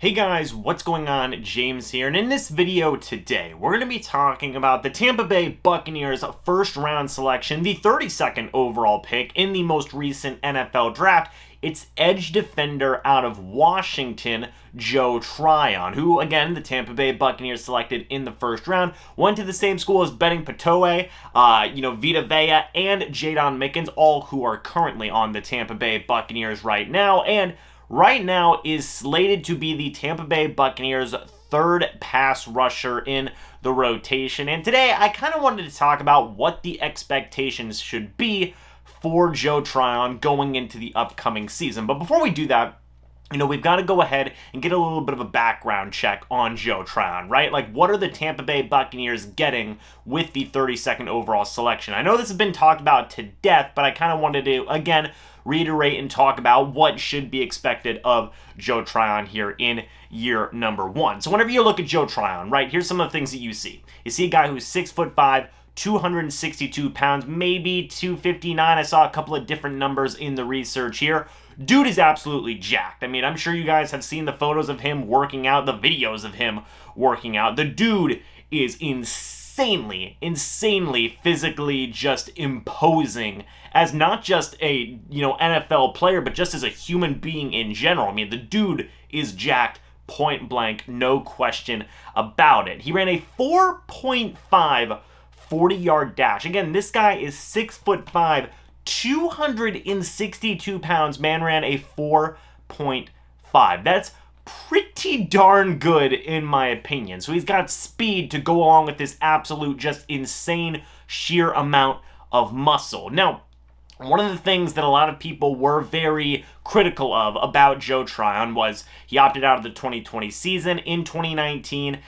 Hey guys, what's going on? James here, and in this video today, we're going to be talking about the Tampa Bay Buccaneers first round selection, the 32nd overall pick in the most recent NFL draft. It's edge defender out of Washington, Joe Tryon, who, again, the Tampa Bay Buccaneers selected in the first round, went to the same school as Benning Patoe, Vita Vea, and Jadon Mickens, all who are currently on the Tampa Bay Buccaneers right now, and right now is slated to be the Tampa Bay Buccaneers' third pass rusher in the rotation. And today, I kind of wanted to talk about what the expectations should be for Joe Tryon going into the upcoming season. But before we do that, we've got to go ahead and get a little bit of a background check on Joe Tryon, right? Like, what are the Tampa Bay Buccaneers getting with the 32nd overall selection? I know this has been talked about to death, but I kind of wanted to, again, reiterate and talk about what should be expected of Joe Tryon here in year number one. So whenever you look at Joe Tryon, right, here's some of the things that you see. You see a guy who's 6'5", 262 pounds, maybe 259. I saw a couple of different numbers in the research here. Dude is absolutely jacked. I mean, I'm sure you guys have seen the photos of him working out, the videos of him working out. The dude is insanely physically just imposing as not just a, NFL player, but just as a human being in general. I mean, the dude is jacked, point blank, no question about it. He ran a 4.5 40-yard dash. Again, this guy is 6'5", 262 pounds. Man ran a 4.5. That's pretty darn good in my opinion. So he's got speed to go along with this absolute just insane sheer amount of muscle. Now, one of the things that a lot of people were very critical of about Joe Tryon was he opted out of the 2020 season. In 2019,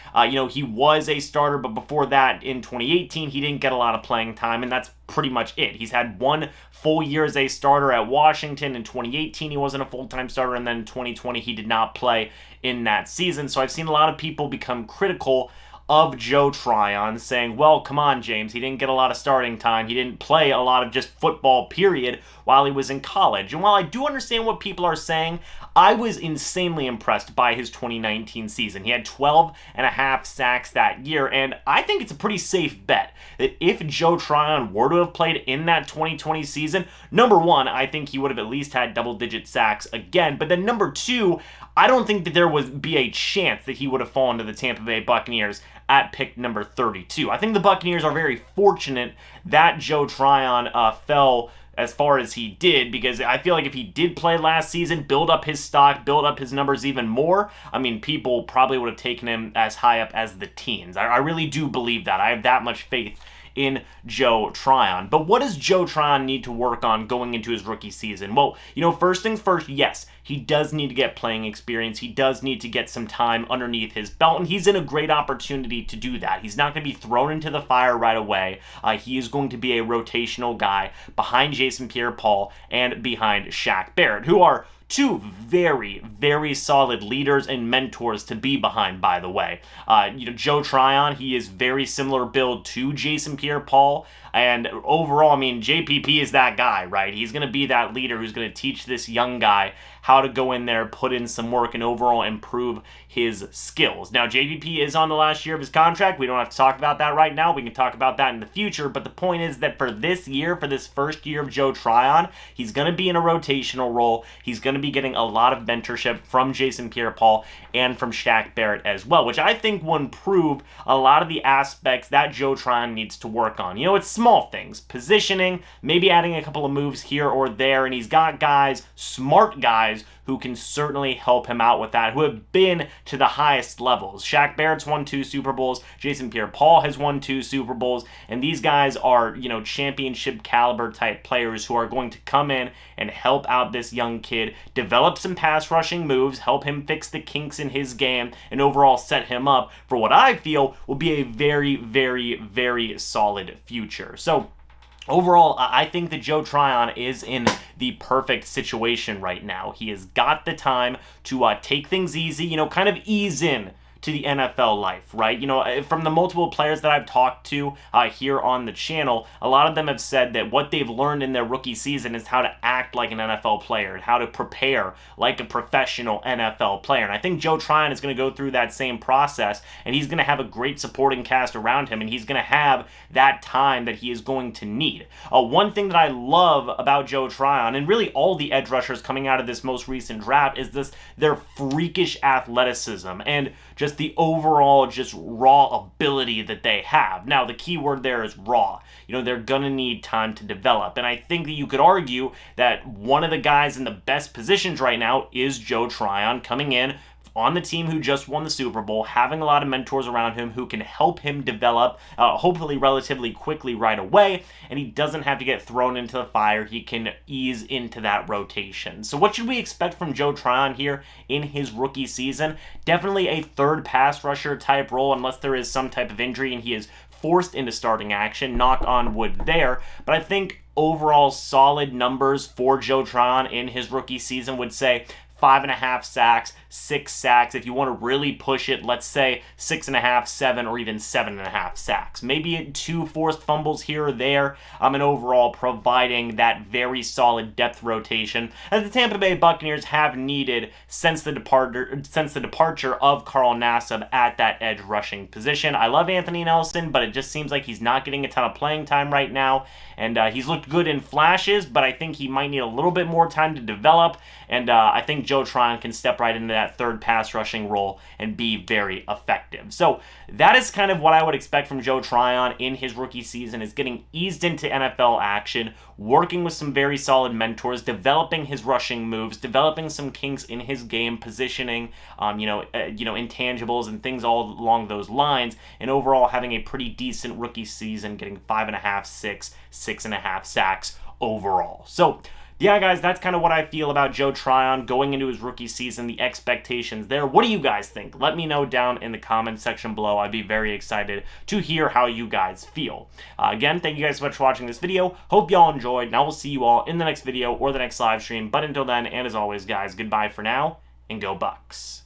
he was a starter, but before that, in 2018, he didn't get a lot of playing time, and that's pretty much it. He's had one full year as a starter at Washington. In 2018, he wasn't a full-time starter, and then in 2020, he did not play in that season. So I've seen a lot of people become critical of Joe Tryon, saying, well, come on, James, he didn't get a lot of starting time. He didn't play a lot of just football, period, while he was in college. And while I do understand what people are saying, I was insanely impressed by his 2019 season. He had 12 and a half sacks that year, and I think it's a pretty safe bet that if Joe Tryon were to have played in that 2020 season, number one, I think he would have at least had double-digit sacks again, but then number two, I don't think that there would be a chance that he would have fallen to the Tampa Bay Buccaneers at pick number 32. I think the Buccaneers are very fortunate that Joe Tryon fell as far as he did, because I feel like if he did play last season, build up his stock, build up his numbers even more, I mean, people probably would have taken him as high up as the teens. I really do believe that. I have that much faith in Joe Tryon. But what does Joe Tryon need to work on going into his rookie season? Well, first things first, yes, he does need to get playing experience. He does need to get some time underneath his belt, and he's in a great opportunity to do that. He's not going to be thrown into the fire right away. He is going to be a rotational guy behind Jason Pierre-Paul and behind Shaq Barrett, who are two very solid leaders and mentors to be behind, by the way. Joe Tryon, he is very similar build to Jason Pierre-Paul, and overall, I mean, JPP is that guy, right? He's going to be that leader who's going to teach this young guy how to go in there, put in some work, and overall improve his skills. Now, JPP is on the last year of his contract. We don't have to talk about that right now. We can talk about that in the future, but the point is that for this year, for this first year of Joe Tryon, he's going to be in a rotational role. He's going to be getting a lot of mentorship from Jason Pierre-Paul and from Shaq Barrett as well, which I think will improve a lot of the aspects that Joe Tryon needs to work on. It's small things, positioning, maybe adding a couple of moves here or there, and he's got guys, smart guys, who can certainly help him out with that, who have been to the highest levels. Shaq Barrett's won 2 Super Bowls, Jason Pierre-Paul has won 2 Super Bowls, and these guys are, championship caliber type players who are going to come in and help out this young kid, develop some pass rushing moves, help him fix the kinks in his game, and overall set him up for what I feel will be a very solid future. So, overall, I think that Joe Tryon is in the perfect situation right now. He has got the time to take things easy, kind of ease in to the NFL life, right? You know, from the multiple players that I've talked to here on the channel, a lot of them have said that what they've learned in their rookie season is how to act like an NFL player, how to prepare like a professional NFL player. And I think Joe Tryon is going to go through that same process, and he's going to have a great supporting cast around him, and he's going to have that time that he is going to need. One thing that I love about Joe Tryon, and really all the edge rushers coming out of this most recent draft, is their freakish athleticism and just the overall just raw ability that they have. Now, the key word there is raw. You know, they're going to need time to develop. And I think that you could argue that one of the guys in the best positions right now is Joe Tryon, coming in on the team who just won the Super Bowl, having a lot of mentors around him who can help him develop, hopefully relatively quickly right away, and he doesn't have to get thrown into the fire. He can ease into that rotation. So what should we expect from Joe Tryon here in his rookie season? Definitely a third pass rusher type role, unless there is some type of injury and he is forced into starting action. Knock on wood there. But I think overall solid numbers for Joe Tryon in his rookie season would say 5.5 sacks, 6 sacks. If you want to really push it, let's say 6.5, 7, or even 7.5 sacks. Maybe 2 forced fumbles here or there, and overall providing that very solid depth rotation as the Tampa Bay Buccaneers have needed since the departure of Carl Nassib at that edge rushing position. I love Anthony Nelson, but it just seems like he's not getting a ton of playing time right now, and he's looked good in flashes, but I think he might need a little bit more time to develop, and I think Joe Tryon can step right into that third pass rushing role and be very effective. So that is kind of what I would expect from Joe Tryon in his rookie season, is getting eased into NFL action, working with some very solid mentors, developing his rushing moves, developing some kinks in his game, positioning, intangibles and things all along those lines, and overall having a pretty decent rookie season, getting 5.5, 6, 6.5 sacks overall. So yeah, guys, that's kind of what I feel about Joe Tryon going into his rookie season, the expectations there. What do you guys think? Let me know down in the comments section below. I'd be very excited to hear how you guys feel. Again, thank you guys so much for watching this video. Hope y'all enjoyed, and I will see you all in the next video or the next live stream. But until then, and as always, guys, goodbye for now, and go Bucs.